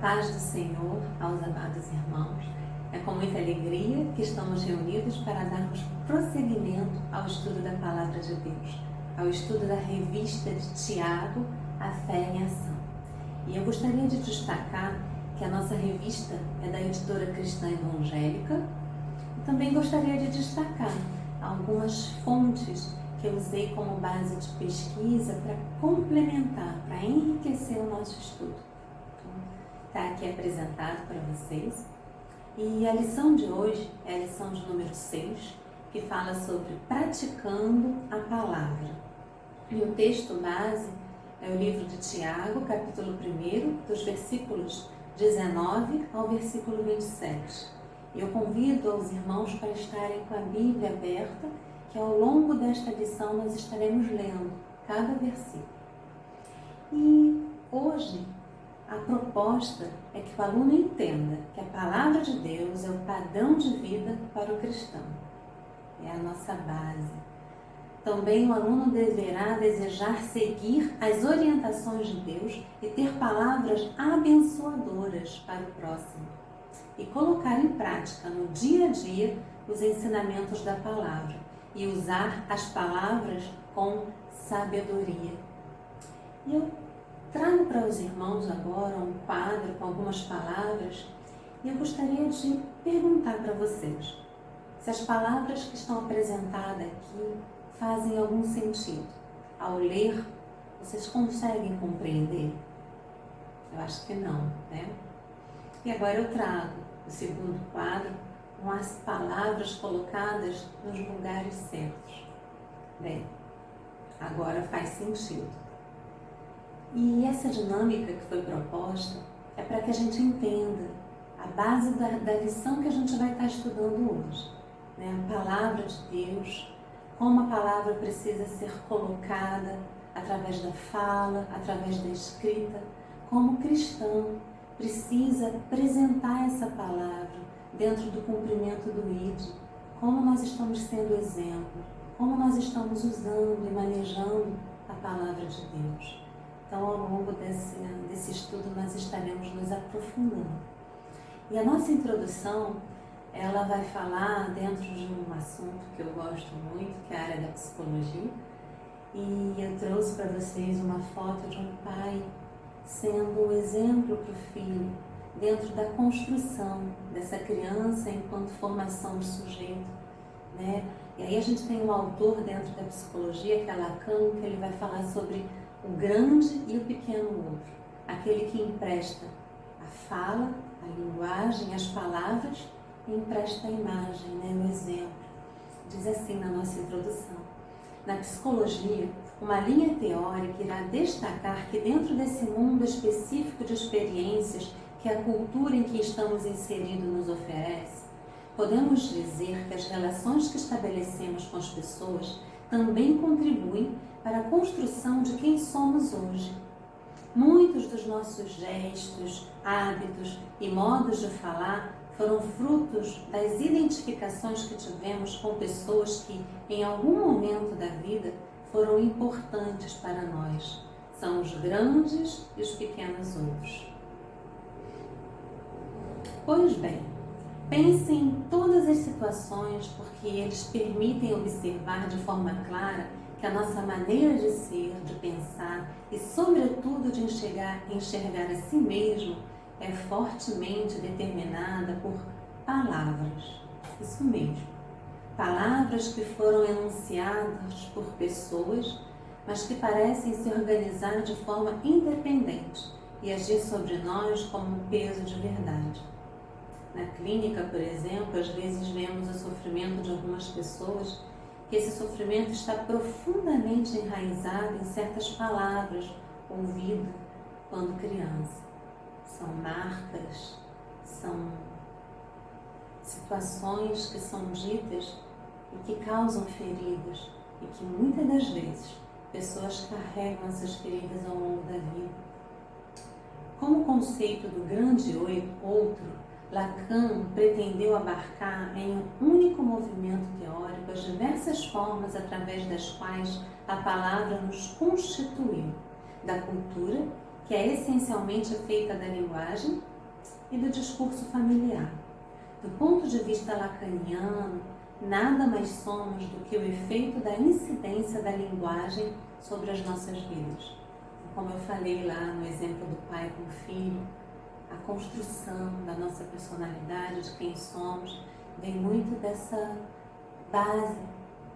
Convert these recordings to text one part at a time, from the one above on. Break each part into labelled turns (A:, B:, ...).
A: paz do Senhor aos amados irmãos. É com muita alegria que estamos reunidos para darmos prosseguimento ao estudo da Palavra de Deus, ao estudo da revista de Tiago, A Fé em Ação. E eu gostaria de destacar que a nossa revista é da editora Cristã Evangélica e também gostaria de destacar algumas fontes que eu usei como base de pesquisa para complementar, para enriquecer o nosso estudo. Está aqui apresentado para vocês. E a lição de hoje é a lição de número 6, que fala sobre praticando a palavra. E o texto base é o livro de Tiago, capítulo 1, dos versículos 19 ao versículo 27. E eu convido aos irmãos para estarem com a Bíblia aberta, que ao longo desta lição nós estaremos lendo cada versículo. E hoje a proposta é que o aluno entenda que a palavra de Deus é o padrão de vida para o cristão. É a nossa base. Também o aluno deverá desejar seguir as orientações de Deus e ter palavras abençoadoras para o próximo. E colocar em prática no dia a dia os ensinamentos da palavra e usar as palavras com sabedoria. E eu trago para os irmãos agora um quadro com algumas palavras e eu gostaria de perguntar para vocês se as palavras que estão apresentadas aqui fazem algum sentido. Ao ler, vocês conseguem compreender? Eu acho que não, né? E agora eu trago o segundo quadro com as palavras colocadas nos lugares certos. Bem, agora faz sentido. E essa dinâmica que foi proposta é para que a gente entenda a base da lição que a gente vai estar estudando hoje. Né? A palavra de Deus, como a palavra precisa ser colocada através da fala, através da escrita, como cristão precisa apresentar essa palavra dentro do cumprimento do ID, como nós estamos sendo exemplo, como nós estamos usando e manejando a palavra de Deus. Então, ao longo desse estudo, nós estaremos nos aprofundando. E a nossa introdução, ela vai falar dentro de um assunto que eu gosto muito, que é a área da psicologia. E eu trouxe para vocês uma foto de um pai sendo um exemplo para o filho, dentro da construção dessa criança enquanto formação de sujeito, né? E aí a gente tem um autor dentro da psicologia, que é Lacan, que ele vai falar sobre o grande e o pequeno outro, aquele que empresta a fala, a linguagem, as palavras e empresta a imagem, né, o exemplo. Diz assim na nossa introdução: na psicologia, uma linha teórica irá destacar que dentro desse mundo específico de experiências que a cultura em que estamos inseridos nos oferece, podemos dizer que as relações que estabelecemos com as pessoas também contribuem para a construção de quem somos hoje. Muitos dos nossos gestos, hábitos e modos de falar foram frutos das identificações que tivemos com pessoas que, em algum momento da vida, foram importantes para nós. São os grandes e os pequenos outros. Pois bem, pense em todas as situações, porque eles permitem observar de forma clara que a nossa maneira de ser, de pensar e, sobretudo, de enxergar a si mesmo é fortemente determinada por palavras. Isso mesmo. Palavras que foram enunciadas por pessoas, mas que parecem se organizar de forma independente e agir sobre nós como um peso de verdade. Na clínica, por exemplo, às vezes vemos o sofrimento de algumas pessoas, que esse sofrimento está profundamente enraizado em certas palavras ouvidas quando criança. São marcas, são situações que são ditas e que causam feridas e que muitas das vezes pessoas carregam essas feridas ao longo da vida. Como o conceito do grande outro, Lacan pretendeu abarcar em um único movimento teórico as diversas formas através das quais a palavra nos constituiu, da cultura que é essencialmente feita da linguagem e do discurso familiar. Do ponto de vista lacaniano, nada mais somos do que o efeito da incidência da linguagem sobre as nossas vidas. Como eu falei lá no exemplo do pai com o filho, a construção da nossa personalidade, de quem somos, vem muito dessa base,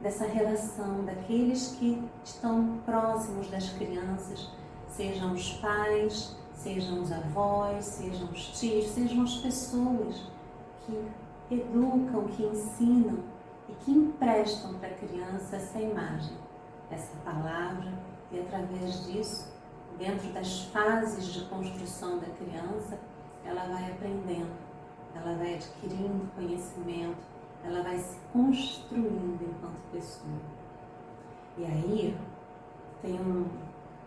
A: dessa relação daqueles que estão próximos das crianças, sejam os pais, sejam os avós, sejam os tios, sejam as pessoas que educam, que ensinam e que emprestam para a criança essa imagem, essa palavra, e através disso, dentro das fases de construção da criança, ela vai aprendendo, ela vai adquirindo conhecimento, ela vai se construindo enquanto pessoa. E aí, tem um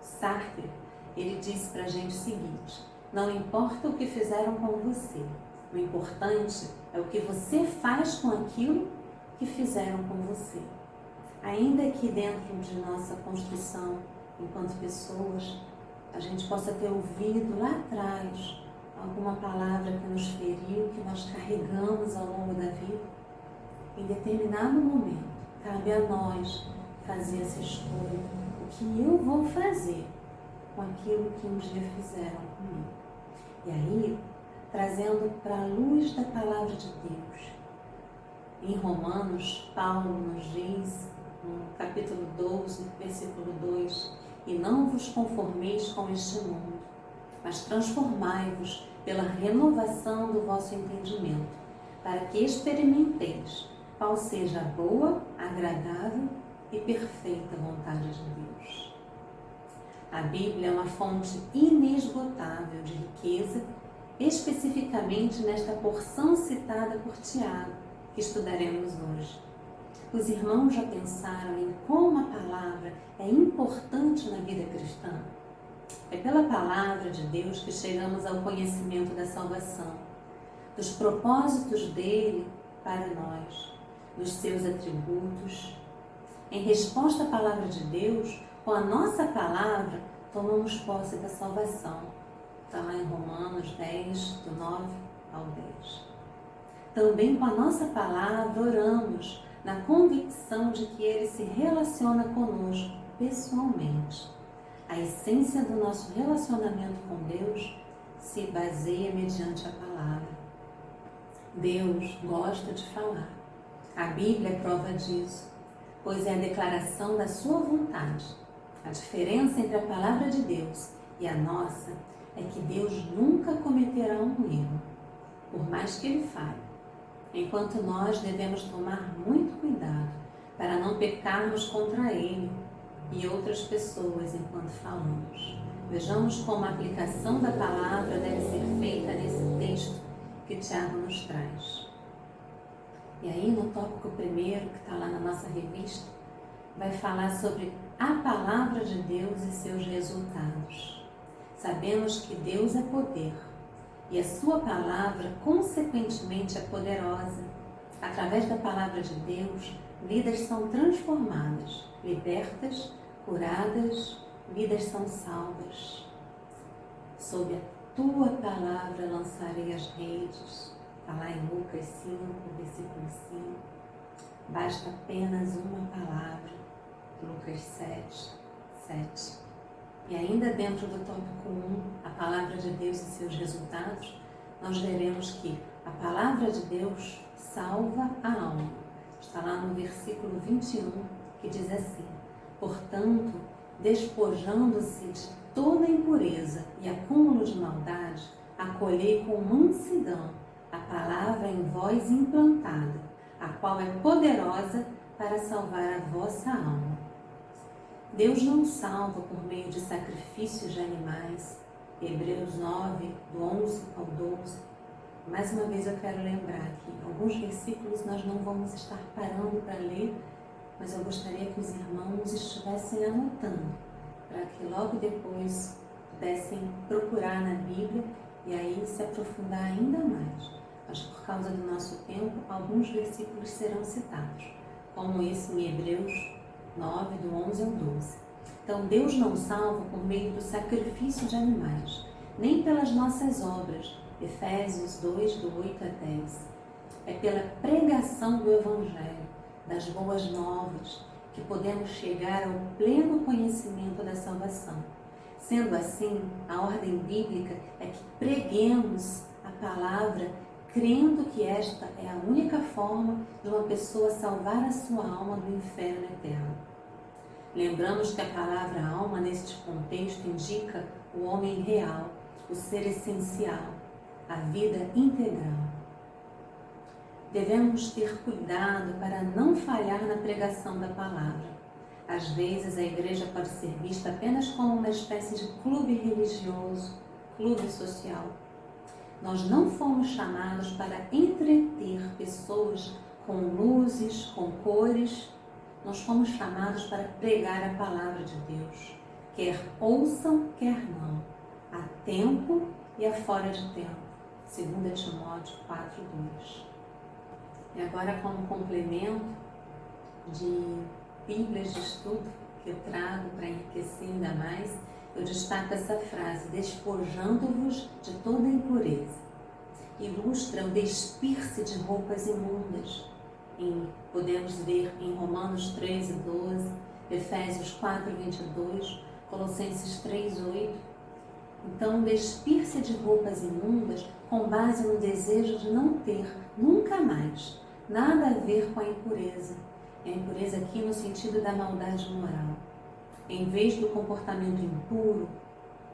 A: Sartre, ele diz pra gente o seguinte: não importa o que fizeram com você, o importante é o que você faz com aquilo que fizeram com você. Ainda que dentro de nossa construção enquanto pessoas, a gente possa ter ouvido lá atrás alguma palavra que nos feriu, que nós carregamos ao longo da vida, em determinado momento, cabe a nós fazer essa escolha. O que eu vou fazer com aquilo que um dia fizeram comigo? E aí, trazendo para a luz da palavra de Deus, em Romanos, Paulo nos diz, no capítulo 12, versículo 2, e não vos conformeis com este mundo, mas transformai-vos pela renovação do vosso entendimento, para que experimenteis qual seja a boa, agradável e perfeita vontade de Deus. A Bíblia é uma fonte inesgotável de riqueza, especificamente nesta porção citada por Tiago, que estudaremos hoje. Os irmãos já pensaram em como a palavra é importante na vida cristã? É pela palavra de Deus que chegamos ao conhecimento da salvação, dos propósitos dele para nós, dos seus atributos. Em resposta à palavra de Deus, com a nossa palavra, tomamos posse da salvação. Está lá em Romanos 10, do 9 ao 10. Também com a nossa palavra oramos, na convicção de que Ele se relaciona conosco pessoalmente. A essência do nosso relacionamento com Deus se baseia mediante a palavra. Deus gosta de falar. A Bíblia é prova disso, pois é a declaração da sua vontade. A diferença entre a palavra de Deus e a nossa é que Deus nunca cometerá um erro, por mais que Ele fale. Enquanto nós devemos tomar muito cuidado para não pecarmos contra Ele e outras pessoas enquanto falamos. Vejamos como a aplicação da palavra deve ser feita nesse texto que Tiago nos traz. E aí, no tópico primeiro, que está lá na nossa revista, vai falar sobre a palavra de Deus e seus resultados. Sabemos que Deus é poder e a sua palavra, consequentemente, é poderosa. Através da palavra de Deus, vidas são transformadas, libertas, curadas, vidas são salvas. Sob a tua palavra lançarei as redes. Está lá em Lucas 5, versículo 5. Basta apenas uma palavra. Lucas 7, 7. E ainda dentro do tópico 1, a palavra de Deus e seus resultados, nós veremos que a palavra de Deus salva a alma. Está lá no versículo 21, que diz assim: portanto, despojando-se de toda impureza e acúmulo de maldade, acolhei com mansidão a palavra em vós implantada, a qual é poderosa para salvar a vossa alma. Deus não salva por meio de sacrifícios de animais. Hebreus 9, do 11 ao 12. Mais uma vez eu quero lembrar que alguns versículos nós não vamos estar parando para ler, mas eu gostaria que os irmãos estivessem anotando, para que logo depois pudessem procurar na Bíblia e aí se aprofundar ainda mais. Mas por causa do nosso tempo, alguns versículos serão citados, como esse em Hebreus 9, do 11 ao 12. Então Deus não salva por meio do sacrifício de animais, nem pelas nossas obras. Efésios 2, do 8 a 10. É pela pregação do Evangelho, das boas novas, que podemos chegar ao pleno conhecimento da salvação. Sendo assim, a ordem bíblica é que preguemos a palavra, crendo que esta é a única forma de uma pessoa salvar a sua alma do inferno eterno. Lembramos que a palavra alma, neste contexto, indica o homem real, o ser essencial, a vida integral. Devemos ter cuidado para não falhar na pregação da palavra. Às vezes a igreja pode ser vista apenas como uma espécie de clube religioso, clube social. Nós não fomos chamados para entreter pessoas com luzes, com cores. Nós fomos chamados para pregar a palavra de Deus, quer ouçam, quer não, a tempo e a fora de tempo. 2 Timóteo 4, 2. E agora, como complemento de bíblias de estudo que eu trago para enriquecer ainda mais, eu destaco essa frase: despojando-vos de toda impureza. Ilustra o despir-se de roupas imundas. Podemos ver em Romanos 13, 12, Efésios 4, 22, Colossenses 3, 8. Então, despir-se de roupas imundas com base no desejo de não ter, nunca mais, nada a ver com a impureza. A impureza aqui no sentido da maldade moral. Em vez do comportamento impuro,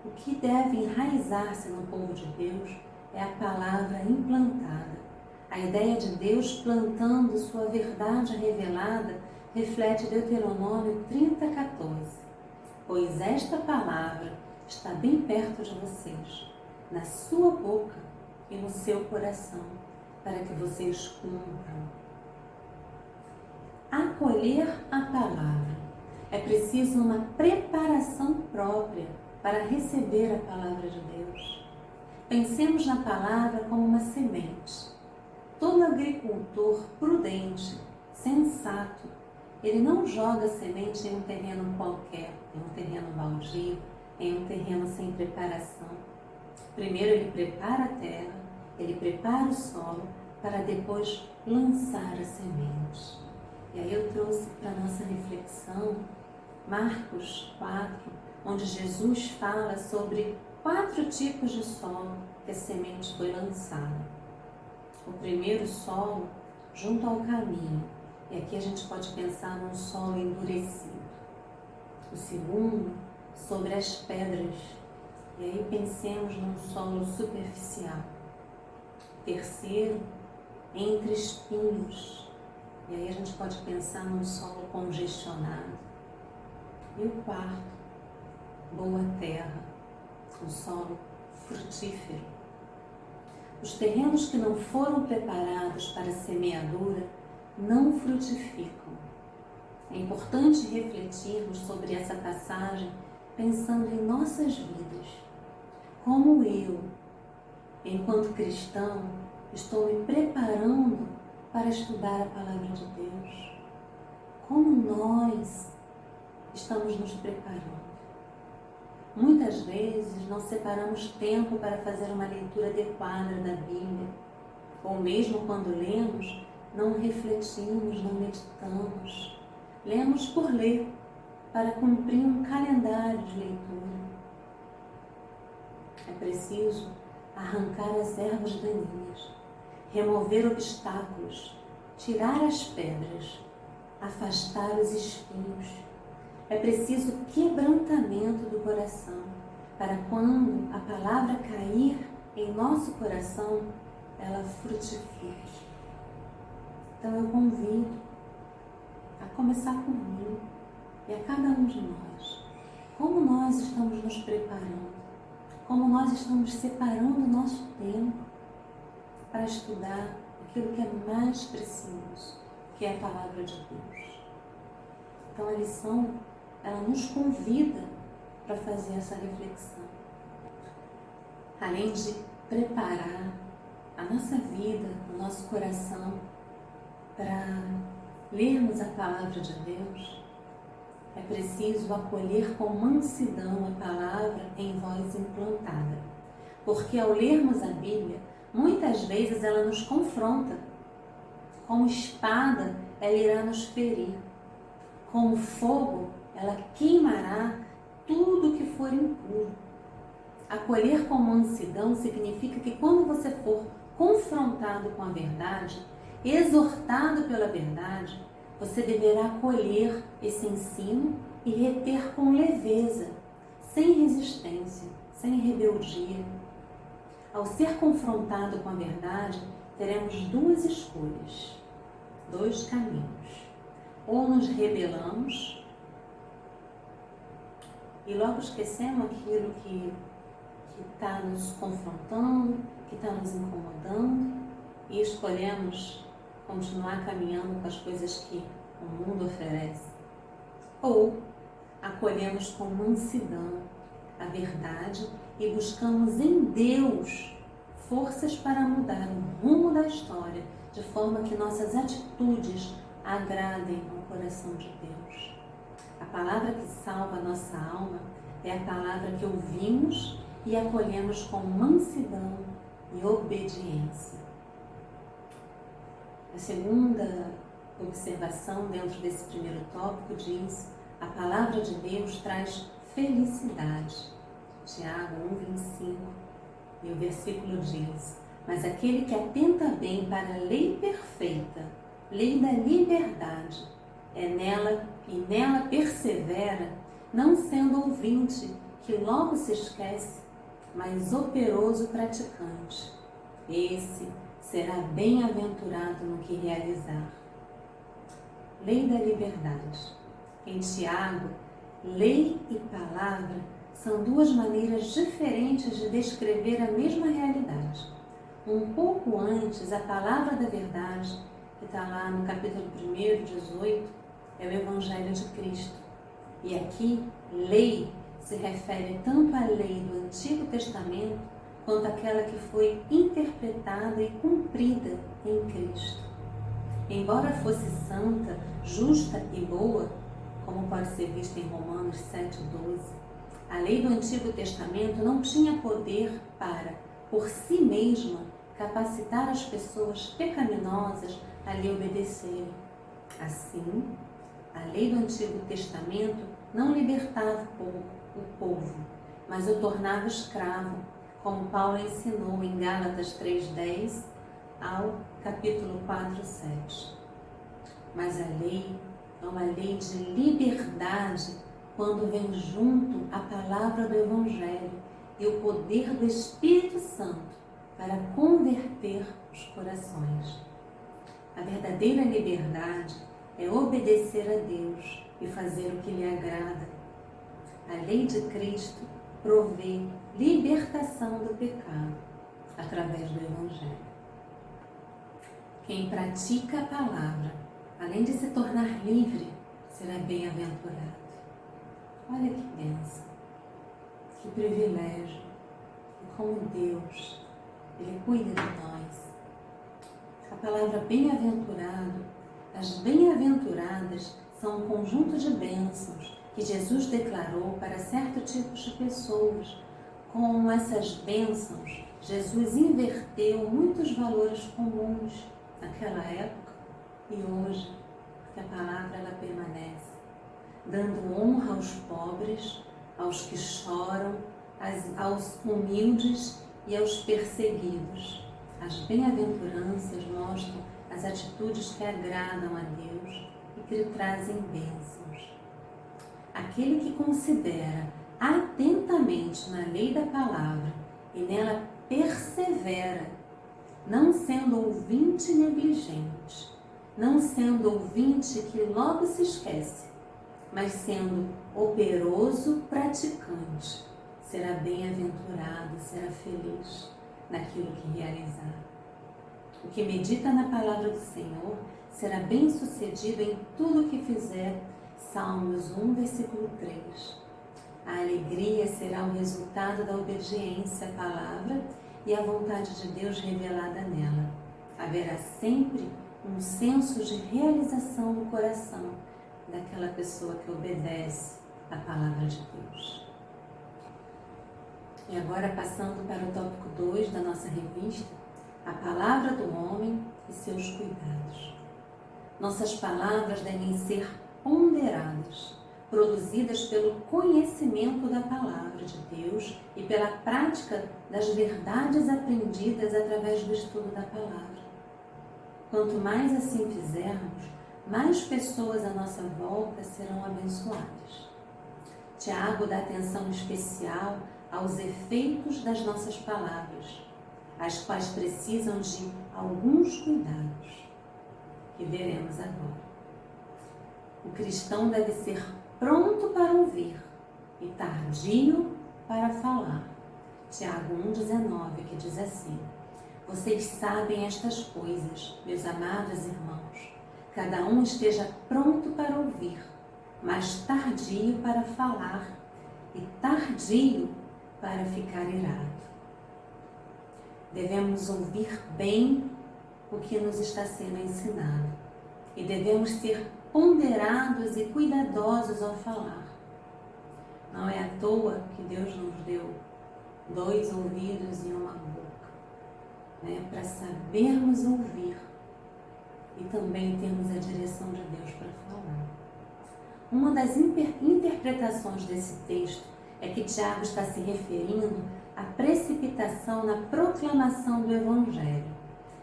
A: o que deve enraizar-se no povo de Deus é a palavra implantada. A ideia de Deus plantando sua verdade revelada reflete Deuteronômio 30, 14. Pois esta palavra está bem perto de vocês, na sua boca e no seu coração, para que vocês cumpram. Acolher a palavra. É preciso uma preparação própria para receber a palavra de Deus. Pensemos na palavra como uma semente. Todo agricultor prudente, sensato, ele não joga semente em um terreno qualquer, em um terreno baldio, em um terreno sem preparação. Primeiro ele prepara a terra, ele prepara o solo, para depois lançar a semente. E aí eu trouxe para a nossa reflexão Marcos 4, onde Jesus fala sobre 4 tipos de solo que a semente foi lançada. O primeiro solo, junto ao caminho, e aqui a gente pode pensar num solo endurecido. O segundo, sobre as pedras, e aí pensemos num solo superficial. Terceiro, entre espinhos, e aí a gente pode pensar num solo congestionado. E o quarto, boa terra, um solo frutífero. Os terrenos que não foram preparados para a semeadura não frutificam. É importante refletirmos sobre essa passagem pensando em nossas vidas. Como eu, enquanto cristão, estou me preparando para estudar a palavra de Deus? Como nós estamos nos preparando? Muitas vezes não separamos tempo para fazer uma leitura adequada da Bíblia, ou mesmo quando lemos, não refletimos, não meditamos. Lemos por ler, para cumprir um calendário de leitura. É preciso arrancar as ervas daninhas, remover obstáculos, tirar as pedras, afastar os espinhos. É preciso quebrantamento do coração, para quando a palavra cair em nosso coração, ela frutifique. Então eu convido a começar por mim e a cada um de nós. Como nós estamos nos preparando, como nós estamos separando o nosso tempo para estudar aquilo que é mais precioso, que é a palavra de Deus. Então a lição, ela nos convida para fazer essa reflexão. Além de preparar a nossa vida, o nosso coração para lermos a palavra de Deus, é preciso acolher com mansidão a palavra em voz implantada. Porque ao lermos a Bíblia, muitas vezes ela nos confronta. Como espada, ela irá nos ferir. Como fogo, ela queimará tudo que for impuro. Acolher com mansidão significa que quando você for confrontado com a verdade, exortado pela verdade, você deverá acolher esse ensino e reter com leveza, sem resistência, sem rebeldia. Ao ser confrontado com a verdade, teremos duas escolhas, dois caminhos. Ou nos rebelamos e logo esquecemos aquilo que está nos confrontando, que está nos incomodando e escolhemos continuar caminhando com as coisas que o mundo oferece. Ou acolhemos com mansidão a verdade e buscamos em Deus forças para mudar o rumo da história, de forma que nossas atitudes agradem ao coração de Deus. A palavra que salva a nossa alma é a palavra que ouvimos e acolhemos com mansidão e obediência. A segunda observação dentro desse primeiro tópico diz: a palavra de Deus traz felicidade. Tiago 1:25, e o versículo diz: mas aquele que atenta bem para a lei perfeita, lei da liberdade, nela persevera, não sendo ouvinte, que logo se esquece, mas operoso praticante. Esse será bem-aventurado no que realizar. Lei da liberdade. Em Tiago, lei e palavra são duas maneiras diferentes de descrever a mesma realidade. Um pouco antes, a palavra da verdade, que está lá no capítulo 1, 18, é o Evangelho de Cristo. E aqui, lei se refere tanto à lei do Antigo Testamento, quanto àquela que foi interpretada e cumprida em Cristo. Embora fosse santa, justa e boa, como pode ser visto em Romanos 7:12, a lei do Antigo Testamento não tinha poder para, por si mesma, capacitar as pessoas pecaminosas a lhe obedecerem. Assim, a lei do Antigo Testamento não libertava o povo, mas o tornava escravo, como Paulo ensinou em Gálatas 3:10 ao capítulo 4:7. Mas a lei é uma lei de liberdade quando vem junto a palavra do Evangelho e o poder do Espírito Santo para converter os corações. A verdadeira liberdade é obedecer a Deus e fazer o que lhe agrada. A lei de Cristo provê libertação do pecado através do Evangelho. Quem pratica a palavra, além de se tornar livre, será bem-aventurado. Olha que bênção, que privilégio, e como Deus, Ele cuida de nós. A palavra bem-aventurado, as bem-aventuradas são um conjunto de bênçãos que Jesus declarou para certo tipo de pessoas. Com essas bênçãos, Jesus inverteu muitos valores comuns naquela época e hoje, porque a palavra ela permanece, dando honra aos pobres, aos que choram, aos humildes e aos perseguidos. As bem-aventuranças mostram as atitudes que agradam a Deus e que lhe trazem bênçãos. Aquele que considera atentamente na lei da palavra e nela persevera, não sendo ouvinte negligente, não sendo ouvinte que logo se esquece, mas sendo operoso praticante, será bem-aventurado, será feliz naquilo que realizar. O que medita na palavra do Senhor será bem-sucedido em tudo o que fizer. Salmos 1, versículo 3. A alegria será o resultado da obediência à palavra e à vontade de Deus revelada nela. Haverá sempre um senso de realização no coração daquela pessoa que obedece a palavra de Deus. E agora, passando para o tópico 2 da nossa revista, a palavra do homem e seus cuidados. Nossas palavras devem ser ponderadas, produzidas pelo conhecimento da palavra de Deus e pela prática das verdades aprendidas através do estudo da palavra. Quanto mais assim fizermos, mais pessoas à nossa volta serão abençoadas. Tiago dá atenção especial aos efeitos das nossas palavras, as quais precisam de alguns cuidados, que veremos agora. O cristão deve ser pronto para ouvir e tardio para falar. Tiago 1,19, que diz assim: vocês sabem estas coisas, meus amados irmãos. Cada um esteja pronto para ouvir, mas tardio para falar e tardio para ficar irado. Devemos ouvir bem o que nos está sendo ensinado e devemos ser ponderados e cuidadosos ao falar. Não é à toa que Deus nos deu 2 ouvidos e uma boca, né, para sabermos ouvir e também termos a direção de Deus para falar. Uma das interpretações desse texto é que Tiago está se referindo à precipitação na proclamação do Evangelho.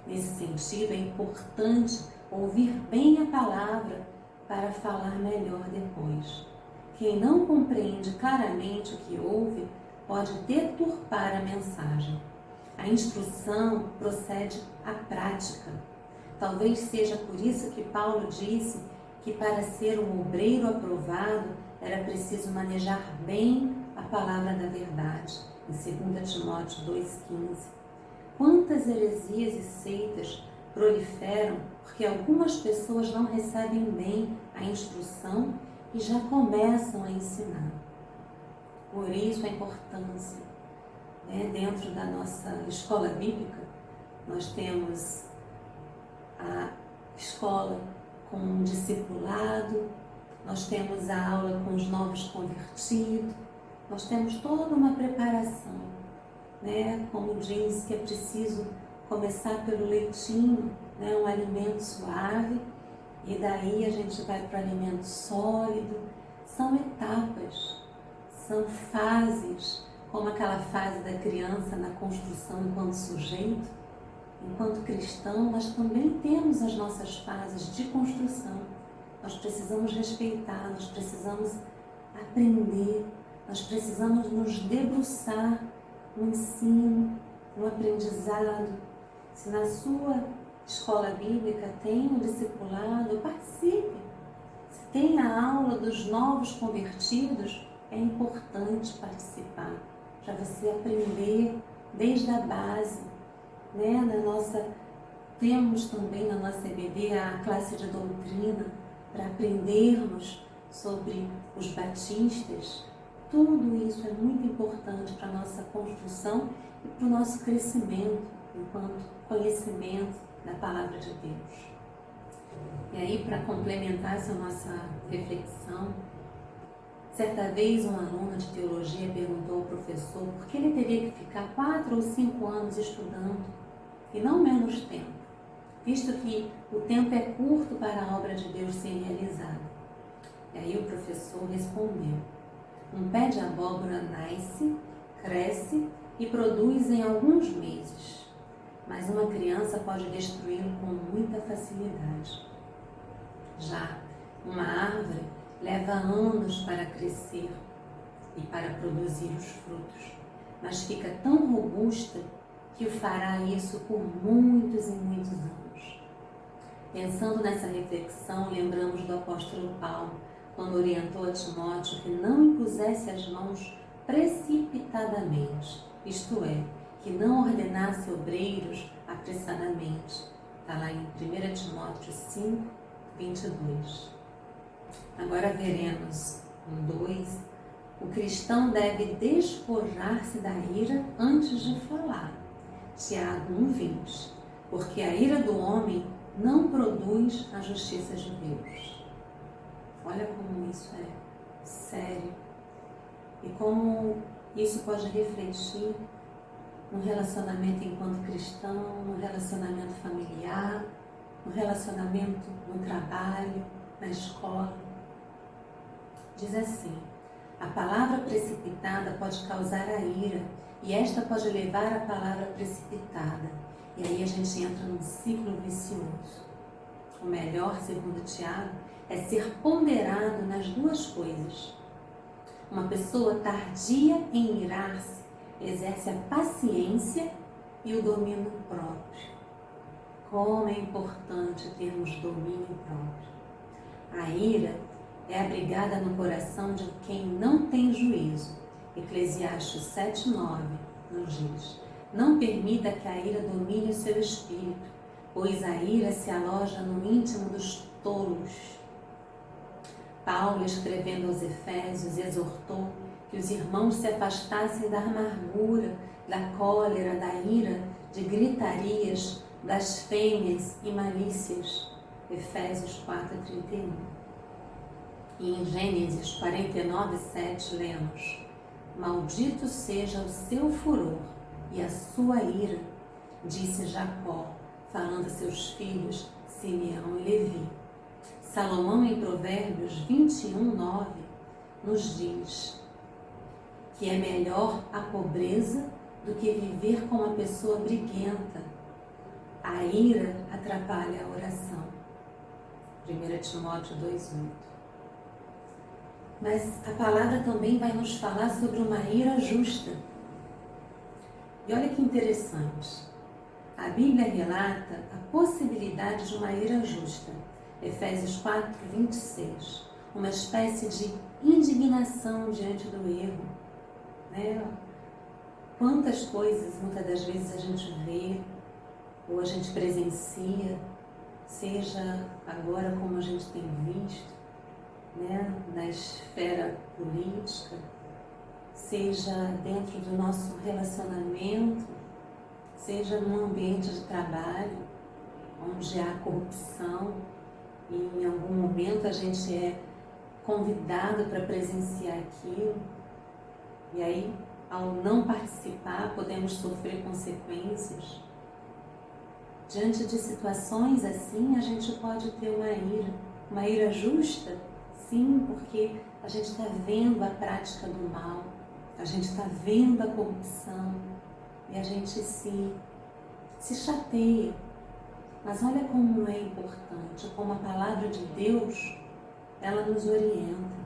A: Nesse sentido, é importante ouvir bem a palavra para falar melhor depois. Quem não compreende claramente o que ouve pode deturpar a mensagem. A instrução procede à prática. Talvez seja por isso que Paulo disse que para ser um obreiro aprovado era preciso manejar bem a palavra da verdade, em 2 Timóteo 2,15. Quantas heresias e seitas proliferam porque algumas pessoas não recebem bem a instrução e já começam a ensinar. Por isso a importância, dentro da nossa escola bíblica, nós temos a escola com um discipulado, nós temos a aula com os novos convertidos, nós temos toda uma preparação, como diz que é preciso começar pelo leitinho, um alimento suave, e daí a gente vai para o alimento sólido. São etapas, são fases, como aquela fase da criança na construção enquanto sujeito. Enquanto cristão, nós também temos as nossas fases de construção. Nós precisamos respeitar, nós precisamos aprender, nós precisamos nos debruçar no ensino, no aprendizado. Se na sua escola bíblica tem um discipulado, participe. Se tem a aula dos novos convertidos, é importante participar, para você aprender desde a base. Temos também na nossa EBD a classe de doutrina para aprendermos sobre os batistas. Tudo isso é muito importante para a nossa construção e para o nosso crescimento enquanto conhecimento da palavra de Deus. E aí, para complementar essa nossa reflexão, certa vez um aluno de teologia perguntou ao professor por que ele teria que ficar 4 ou 5 anos estudando e não menos tempo, visto que o tempo é curto para a obra de Deus ser realizada. E aí o professor respondeu: um pé de abóbora nasce, cresce e produz em alguns meses, mas uma criança pode destruí-lo com muita facilidade. Já uma árvore leva anos para crescer e para produzir os frutos, mas fica tão robusta que o fará isso por muitos e muitos anos. Pensando nessa reflexão, lembramos do apóstolo Paulo, quando orientou a Timóteo que não impusesse as mãos precipitadamente, isto é, que não ordenasse obreiros apressadamente. Está lá em 1 Timóteo 5, 22. Agora veremos no 2, o cristão deve despojar-se da ira antes de falar. Tiago 1,20, porque a ira do homem não produz a justiça de Deus. Olha como isso é sério e como isso pode refletir no relacionamento enquanto cristão, no relacionamento familiar, no relacionamento no trabalho, na escola. Diz assim: a palavra precipitada pode causar a ira e esta pode levar a palavra precipitada. E aí a gente entra num ciclo vicioso. O melhor, segundo Tiago, é ser ponderado nas duas coisas. Uma pessoa tardia em irar-se exerce a paciência e o domínio próprio. Como é importante termos domínio próprio. A ira é abrigada no coração de quem não tem juízo. Eclesiastes 7:9 nos diz: não permita que a ira domine o seu espírito, pois a ira se aloja no íntimo dos tolos. Paulo, escrevendo aos Efésios, exortou que os irmãos se afastassem da amargura, da cólera, da ira, de gritarias, blasfêmias e malícias. Efésios 4:31. E em Gênesis 49:7 lemos: maldito seja o seu furor e a sua ira, disse Jacó, falando a seus filhos Simeão e Levi. Salomão, em Provérbios 21:9, nos diz que é melhor a pobreza do que viver com uma pessoa briguenta. A ira atrapalha a oração. 1 Timóteo 2:8. Mas a palavra também vai nos falar sobre uma ira justa. E olha que interessante. A Bíblia relata a possibilidade de uma ira justa. Efésios 4:26. Uma espécie de indignação diante do erro. Né? Quantas coisas muitas das vezes a gente vê ou a gente presencia, seja agora como a gente tem visto, né, na esfera política, seja dentro do nosso relacionamento, seja no ambiente de trabalho, onde há corrupção e em algum momento a gente é convidado para presenciar aquilo, e aí, ao não participar, podemos sofrer consequências. Diante de situações assim, a gente pode ter uma ira justa, sim, porque a gente está vendo a prática do mal, a gente está vendo a corrupção e a gente se chateia. Mas olha como é importante, como a palavra de Deus, ela nos orienta.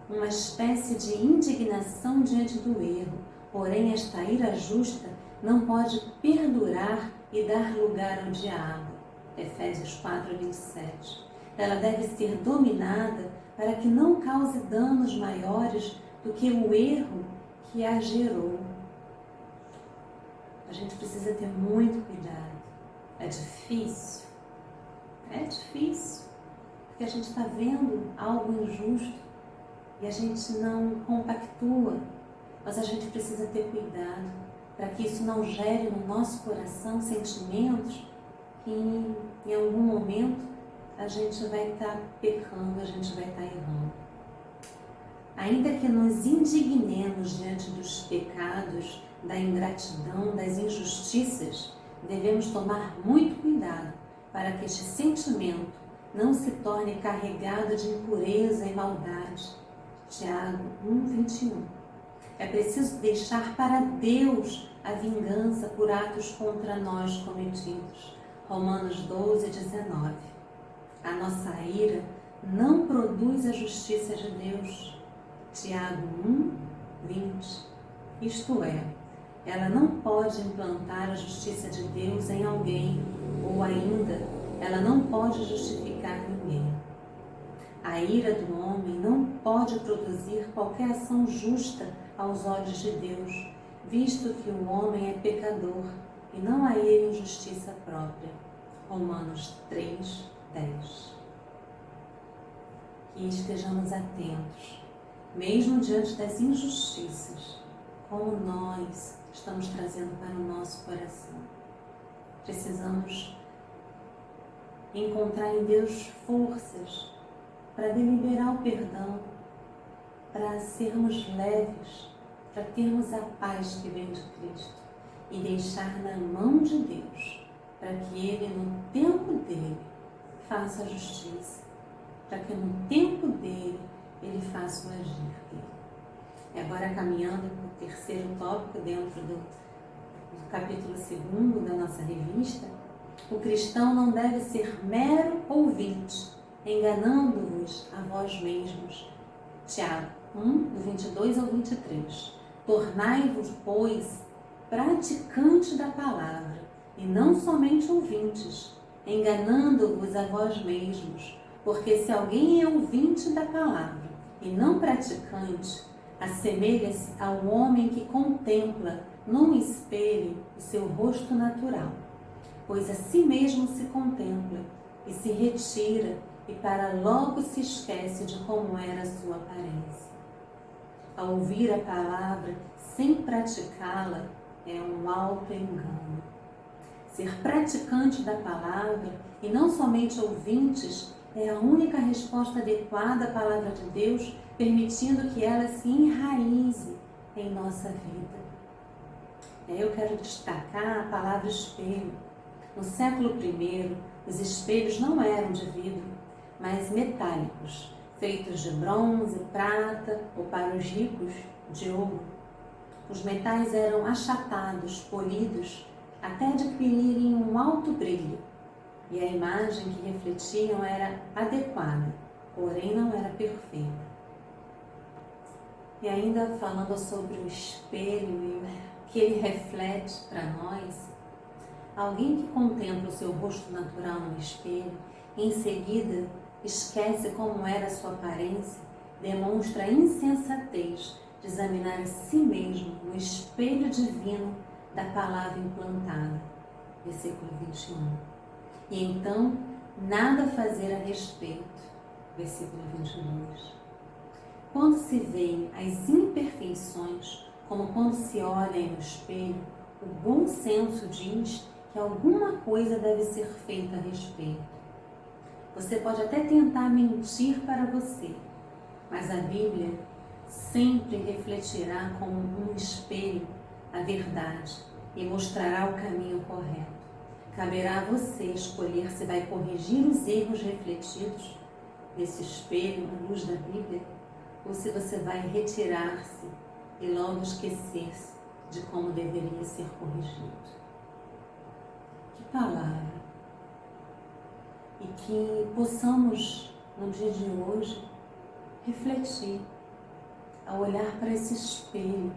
A: Uma espécie de indignação diante do erro, porém esta ira justa não pode perdurar e dar lugar ao diabo. Efésios 4:27. Ela deve ser dominada para que não cause danos maiores do que o erro que a gerou. A gente precisa ter muito cuidado. É difícil, porque a gente está vendo algo injusto e a gente não compactua, mas a gente precisa ter cuidado para que isso não gere no nosso coração sentimentos que em algum momento a gente vai estar pecando, a gente vai estar errando. Ainda que nos indignemos diante dos pecados, da ingratidão, das injustiças, devemos tomar muito cuidado para que este sentimento não se torne carregado de impureza e maldade. Tiago 1:21. É preciso deixar para Deus a vingança por atos contra nós cometidos. Romanos 12:19. A nossa ira não produz a justiça de Deus. Tiago 1:20. Isto é, ela não pode implantar a justiça de Deus em alguém, ou ainda, ela não pode justificar ninguém. A ira do homem não pode produzir qualquer ação justa aos olhos de Deus, visto que o homem é pecador e não há ele em justiça própria. Romanos 3:10. Que estejamos atentos, mesmo diante das injustiças, como nós estamos trazendo para o nosso coração. Precisamos encontrar em Deus forças para deliberar o perdão, para sermos leves, para termos a paz que vem de Cristo e deixar na mão de Deus, para que Ele, no tempo dele, faça a justiça, para que no tempo dele, Ele faça o agir dele. E agora, caminhando para o terceiro tópico dentro do capítulo 2 da nossa revista, o cristão não deve ser mero ouvinte, enganando-vos a vós mesmos. Tiago 1, do 22 ao 23. Tornai-vos, pois, praticantes da palavra, e não somente ouvintes, enganando-vos a vós mesmos. Porque se alguém é ouvinte da palavra e não praticante, assemelha-se ao homem que contempla num espelho o seu rosto natural, pois a si mesmo se contempla e se retira e para logo se esquece de como era a sua aparência. Ao ouvir a palavra sem praticá-la é um alto engano. Ser praticante da palavra e não somente ouvintes é a única resposta adequada à palavra de Deus, permitindo que ela se enraize em nossa vida. Eu quero destacar a palavra espelho. No século I, os espelhos não eram de vidro, mas metálicos, feitos de bronze, prata ou, para os ricos, de ouro. Os metais eram achatados, polidos, até adquirirem um alto brilho, e a imagem que refletiam era adequada, porém não era perfeita. E ainda falando sobre o espelho e o que ele reflete para nós, alguém que contempla o seu rosto natural no espelho, em seguida esquece como era a sua aparência, demonstra a insensatez de examinar a si mesmo no espelho divino da palavra implantada. Versículo 21. E então, nada fazer a respeito. Versículo 22. Quando se veem as imperfeições, como quando se olha no espelho, o bom senso diz que alguma coisa deve ser feita a respeito. Você pode até tentar mentir para você, mas a Bíblia sempre refletirá como um espelho a verdade e mostrará o caminho correto. Caberá a você escolher se vai corrigir os erros refletidos nesse espelho, à luz da Bíblia, ou se você vai retirar-se e logo esquecer-se de como deveria ser corrigido. Que palavra! E que possamos, no dia de hoje, refletir, ao olhar para esse espelho,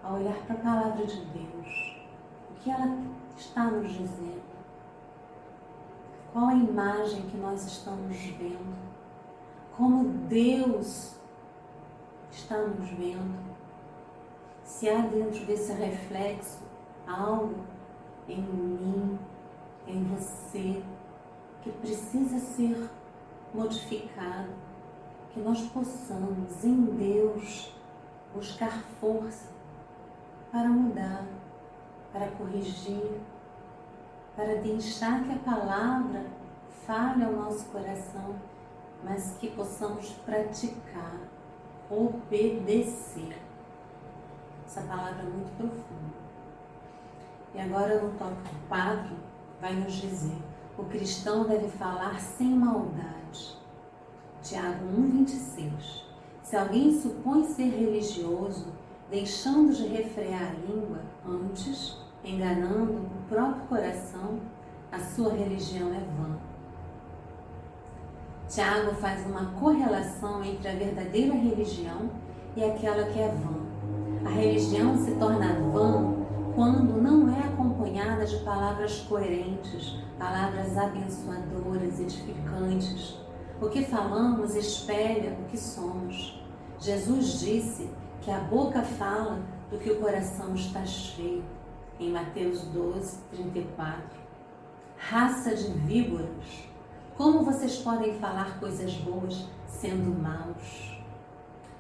A: ao olhar para a palavra de Deus, o que ela está nos dizendo, qual a imagem que nós estamos vendo, como Deus está nos vendo, se há dentro desse reflexo algo em mim, em você, que precisa ser modificado, que nós possamos em Deus buscar força para mudar, para corrigir, para deixar que a palavra fale ao nosso coração, mas que possamos praticar, obedecer. Essa palavra é muito profunda. E agora no tópico 4 vai nos dizer: o cristão deve falar sem maldade. Tiago 1,26. Se alguém supõe ser religioso, deixando de refrear a língua, antes, enganando o próprio coração, a sua religião é vã. Tiago faz uma correlação entre a verdadeira religião e aquela que é vã. A religião se torna vã quando não é acompanhada de palavras coerentes, palavras abençoadoras, edificantes. O que falamos espelha o que somos. Jesus disse que a boca fala do que o coração está cheio. Em Mateus 12, 34. Raça de víboras, como vocês podem falar coisas boas sendo maus?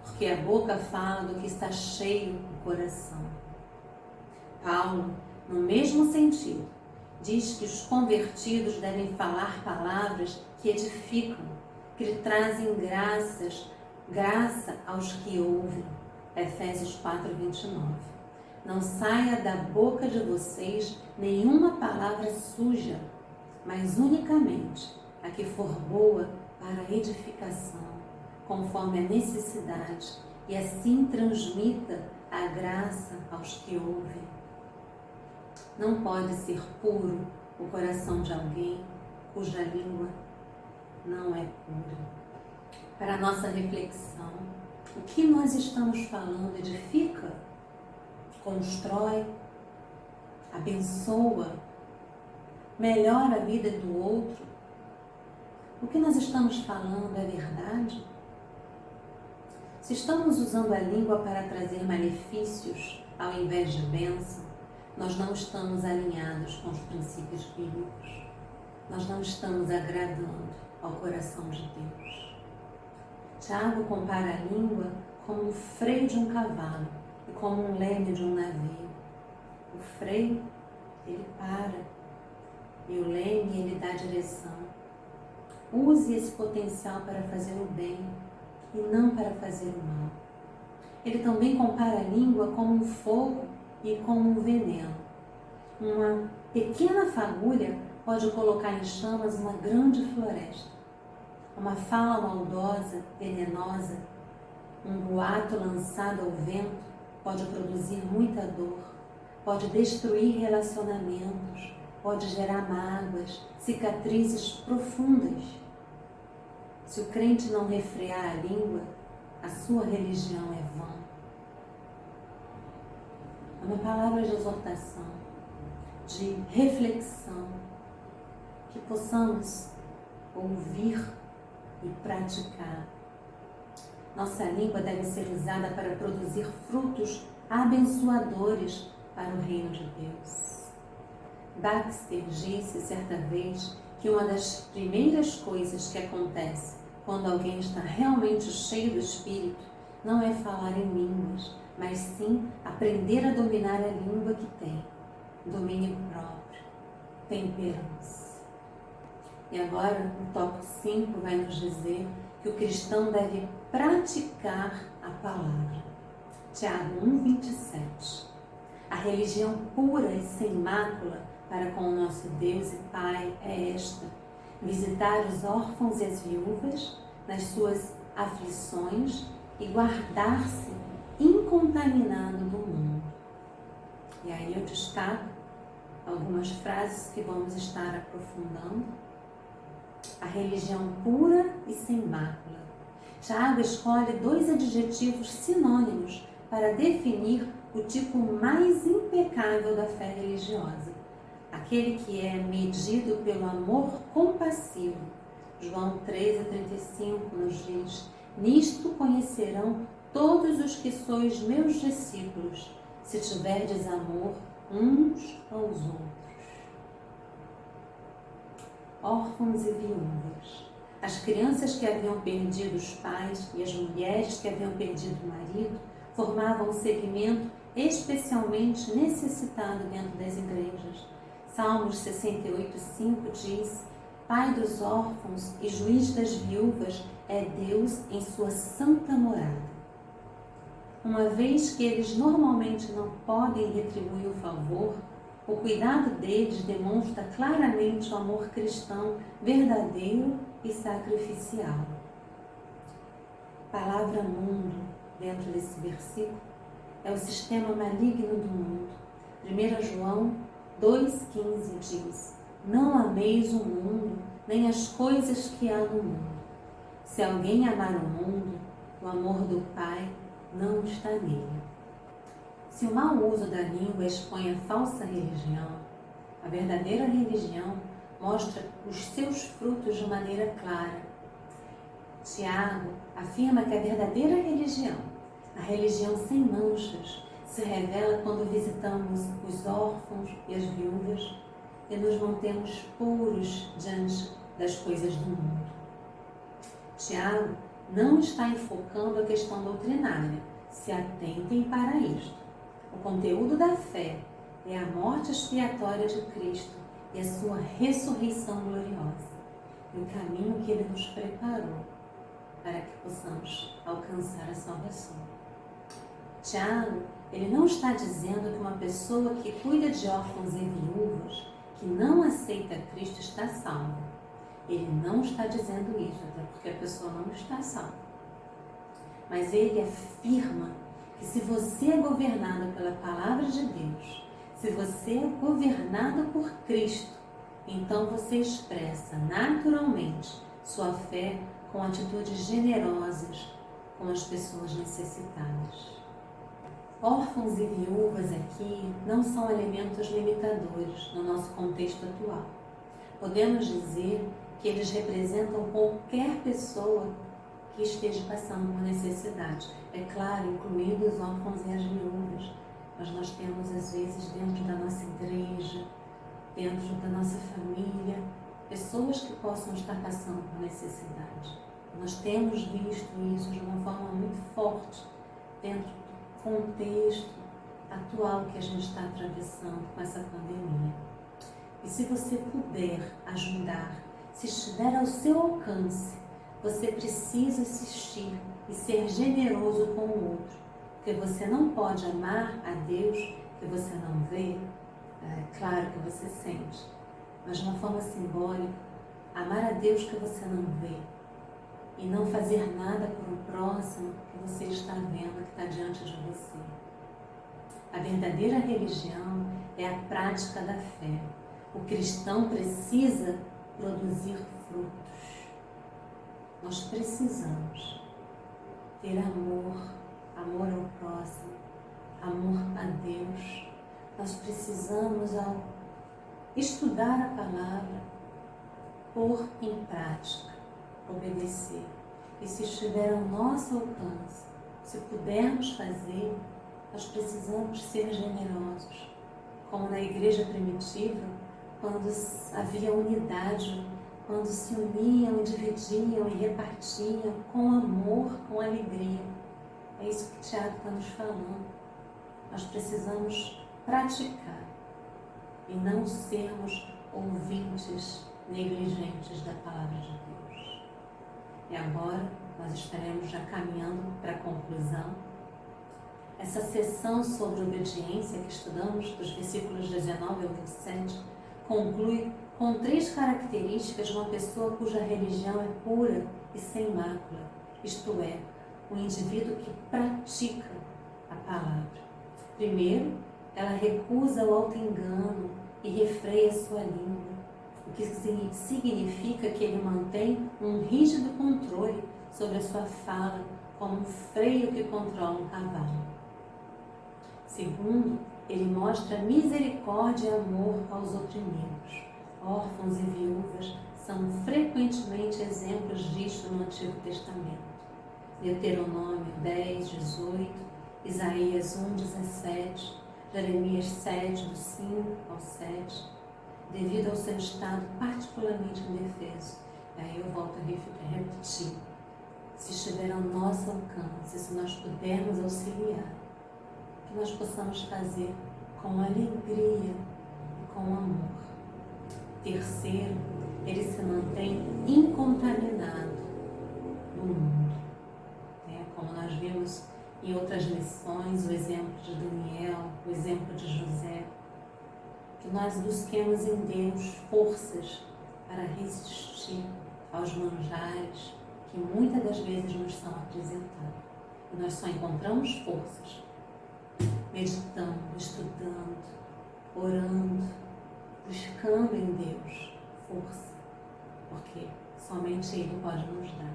A: Porque a boca fala do que está cheio o coração. Paulo, no mesmo sentido, diz que os convertidos devem falar palavras que edificam, que lhe trazem graça aos que ouvem. Efésios 4:29. Não saia da boca de vocês nenhuma palavra suja, mas unicamente a que for boa para a edificação, conforme a necessidade, e assim transmita a graça aos que ouvem. Não pode ser puro o coração de alguém cuja língua não é pura. Para a nossa reflexão, o que nós estamos falando edifica, constrói, abençoa, melhora a vida do outro? O que nós estamos falando é verdade? Se estamos usando a língua para trazer malefícios ao invés de bênção, nós não estamos alinhados com os princípios bíblicos. Nós não estamos agradando ao coração de Deus. Tiago compara a língua como o freio de um cavalo e como um leme de um navio. O freio, ele para, e o leme, ele dá direção. Use esse potencial para fazer o bem e não para fazer o mal. Ele também compara a língua como um fogo e como um veneno. Uma pequena fagulha pode colocar em chamas uma grande floresta. Uma fala maldosa, venenosa, um boato lançado ao vento pode produzir muita dor, pode destruir relacionamentos, pode gerar mágoas, cicatrizes profundas. Se o crente não refrear a língua, a sua religião é vã. É uma palavra de exortação, de reflexão, que possamos ouvir e praticar. Nossa língua deve ser usada para produzir frutos abençoadores para o reino de Deus. Baxter disse certa vez que uma das primeiras coisas que acontece quando alguém está realmente cheio do Espírito não é falar em línguas, mas sim aprender a dominar a língua que tem, domínio próprio, temperança. E agora o tópico 5 vai nos dizer que o cristão deve praticar a palavra. Tiago 1:27. A religião pura e sem mácula para com o nosso Deus e Pai é esta: visitar os órfãos e as viúvas nas suas aflições e guardar-se incontaminado do mundo. E aí eu destaco algumas frases que vamos estar aprofundando. A religião pura e sem mácula. Tiago escolhe 2 adjetivos sinônimos para definir o tipo mais impecável da fé religiosa. Aquele que é medido pelo amor compassivo. João 13:35 nos diz: nisto conhecerão todos os que sois meus discípulos, se tiverdes amor uns aos outros. Órfãos e viúvas. As crianças que haviam perdido os pais e as mulheres que haviam perdido o marido formavam um segmento especialmente necessitado dentro das igrejas. Salmos 68:5 diz: Pai dos órfãos e juiz das viúvas é Deus em sua santa morada. Uma vez que eles normalmente não podem retribuir o favor, o cuidado deles demonstra claramente o amor cristão verdadeiro e sacrificial. Palavra mundo, dentro desse versículo, é o sistema maligno do mundo. 1 João 2,15 diz: não ameis o mundo, nem as coisas que há no mundo. Se alguém amar o mundo, o amor do Pai não está nele. Se o mau uso da língua expõe a falsa religião, a verdadeira religião mostra os seus frutos de maneira clara. Tiago afirma que a verdadeira religião, a religião sem manchas, se revela quando visitamos os órfãos e as viúvas e nos mantemos puros diante das coisas do mundo. Tiago não está enfocando a questão doutrinária, se atentem para isto. O conteúdo da fé é a morte expiatória de Cristo e a sua ressurreição gloriosa, e o caminho que Ele nos preparou para que possamos alcançar a salvação. Tiago, ele não está dizendo que uma pessoa que cuida de órfãos e viúvas, que não aceita Cristo, está salva. Ele não está dizendo isso, até porque a pessoa não está salva. Mas ele afirma que se você é governado pela palavra de Deus, se você é governado por Cristo, então você expressa naturalmente sua fé com atitudes generosas com as pessoas necessitadas. Órfãos e viúvas aqui não são elementos limitadores no nosso contexto atual. Podemos dizer que eles representam qualquer pessoa que esteja passando por necessidade. É claro, incluindo os órfãos e as viúvas. Mas nós temos, às vezes, dentro da nossa igreja, dentro da nossa família, pessoas que possam estar passando por necessidade. Nós temos visto isso de uma forma muito forte dentro do contexto atual que a gente está atravessando com essa pandemia. E se você puder ajudar, se estiver ao seu alcance, você precisa assistir e ser generoso com o outro, porque você não pode amar a Deus que você não vê, claro que você sente, mas de uma forma simbólica, amar a Deus que você não vê e não fazer nada por um próximo que você está vendo, que está diante de você. A verdadeira religião é a prática da fé. O cristão precisa produzir frutos. Nós precisamos ter amor ao próximo, amor a Deus. Nós precisamos, ao estudar a palavra, pôr em prática, obedecer. E se estiver ao nosso alcance, se pudermos fazer, nós precisamos ser generosos. Como na igreja primitiva, quando havia unidade, quando se uniam e dividiam e repartiam com amor, com alegria. É isso que Tiago está nos falando. Nós precisamos praticar e não sermos ouvintes negligentes da palavra de Deus. E agora nós estaremos já caminhando para a conclusão. Essa sessão sobre obediência que estudamos, dos versículos 19 ao 27, conclui com 3 características de uma pessoa cuja religião é pura e sem mácula, isto é, um indivíduo que pratica a palavra. Primeiro, ela recusa o auto-engano e refreia sua língua, o que significa que ele mantém um rígido controle sobre a sua fala, como um freio que controla um cavalo. Segundo, ele mostra misericórdia e amor aos oprimidos. Órfãos e viúvas são frequentemente exemplos disto no Antigo Testamento. Deuteronômio 10, 18, Isaías 1, 17, Jeremias 7, do 5 ao 7, devido ao seu estado particularmente indefeso. Aí eu volto a repetir. Se estiver ao nosso alcance, se nós pudermos auxiliar, que nós possamos fazer com alegria e com amor. Terceiro, ele se mantém incontaminado no mundo. Como nós vimos em outras lições, o exemplo de Daniel, o exemplo de José, que nós busquemos em Deus forças para resistir aos manjares que muitas das vezes nos são apresentados. E nós só encontramos forças meditando, estudando, orando, buscando em Deus força, porque somente Ele pode nos dar.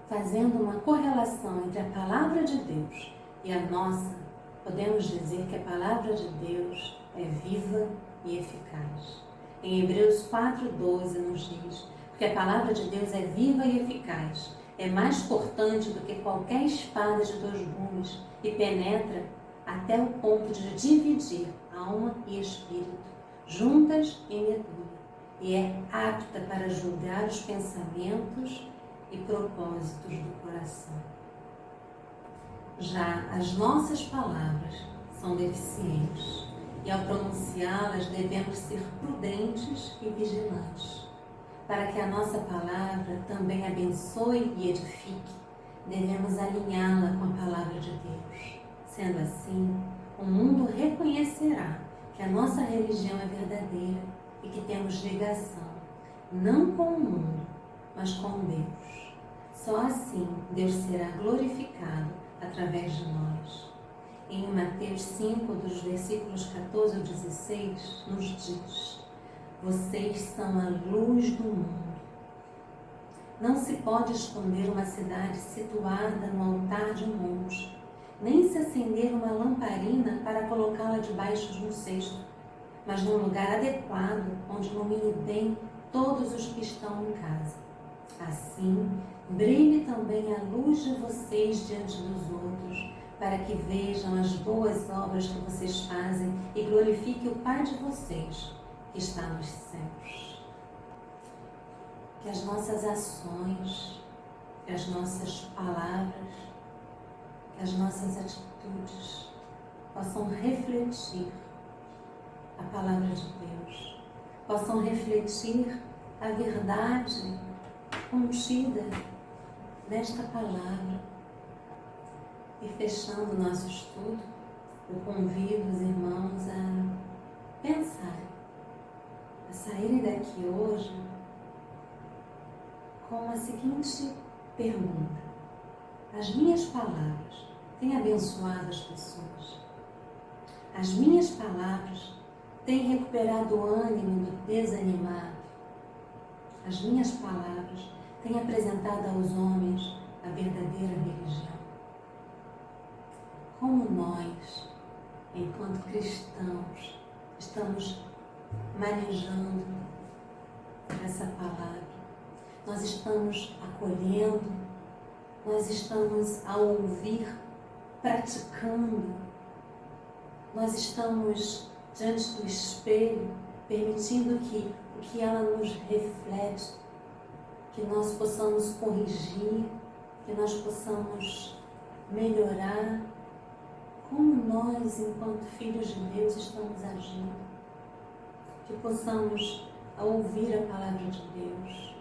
A: Fazendo uma correlação entre a palavra de Deus e a nossa, podemos dizer que a palavra de Deus é viva e eficaz. Em Hebreus 4,12 nos diz, porque a palavra de Deus é viva e eficaz, é mais cortante do que qualquer espada de 2 gumes e penetra até o ponto de dividir alma e espírito, juntas e medula, e é apta para julgar os pensamentos e propósitos do coração. Já as nossas palavras são deficientes e ao pronunciá-las devemos ser prudentes e vigilantes. Para que a nossa palavra também abençoe e edifique, devemos alinhá-la com a palavra de Deus. Sendo assim, o mundo reconhecerá que a nossa religião é verdadeira e que temos ligação, não com o mundo, mas com Deus. Só assim Deus será glorificado através de nós. Em Mateus 5, dos versículos 14 ao 16, nos diz: vocês são a luz do mundo. Não se pode esconder uma cidade situada no altar de um monte, nem se acender uma lamparina para colocá-la debaixo de um cesto, mas num lugar adequado, onde ilumine bem todos os que estão em casa. Assim, brilhe também a luz de vocês diante dos outros, para que vejam as boas obras que vocês fazem e glorifique o Pai de vocês, que está nos céus. Que as nossas ações, que as nossas palavras, que as nossas atitudes possam refletir a palavra de Deus, possam refletir a verdade contida nesta palavra. E fechando o nosso estudo, eu convido os irmãos a pensar, a saírem daqui hoje com a seguinte pergunta: as minhas palavras têm abençoado as pessoas? As minhas palavras têm recuperado o ânimo do desanimado? As minhas palavras têm apresentado aos homens a verdadeira religião? Como nós, enquanto cristãos, estamos manejando essa palavra? Nós estamos acolhendo, nós estamos a ouvir, praticando, nós estamos diante do espelho, permitindo que o que ela nos reflete, que nós possamos corrigir, que nós possamos melhorar. Como nós, enquanto filhos de Deus, estamos agindo? Que possamos, ao ouvir a palavra de Deus,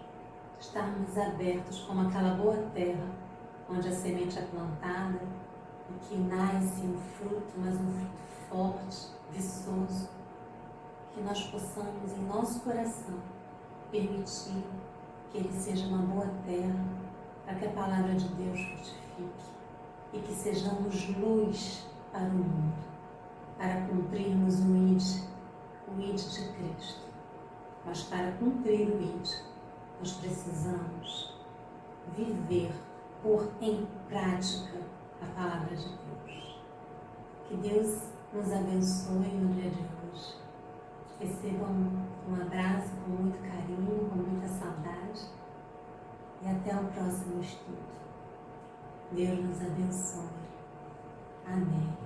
A: estarmos abertos como aquela boa terra, onde a semente é plantada e que nasce um fruto, mas um fruto forte, viçoso. Que nós possamos, em nosso coração, permitir que ele seja uma boa terra, para que a palavra de Deus frutifique e que sejamos luz para o mundo, para cumprirmos o ID de Cristo. Mas para cumprir o ID, nós precisamos viver, pôr em prática a palavra de Deus. Que Deus nos abençoe no dia de hoje. Recebam um abraço com muito carinho, com muita saudade, e até o próximo estudo. Deus nos abençoe. Amém.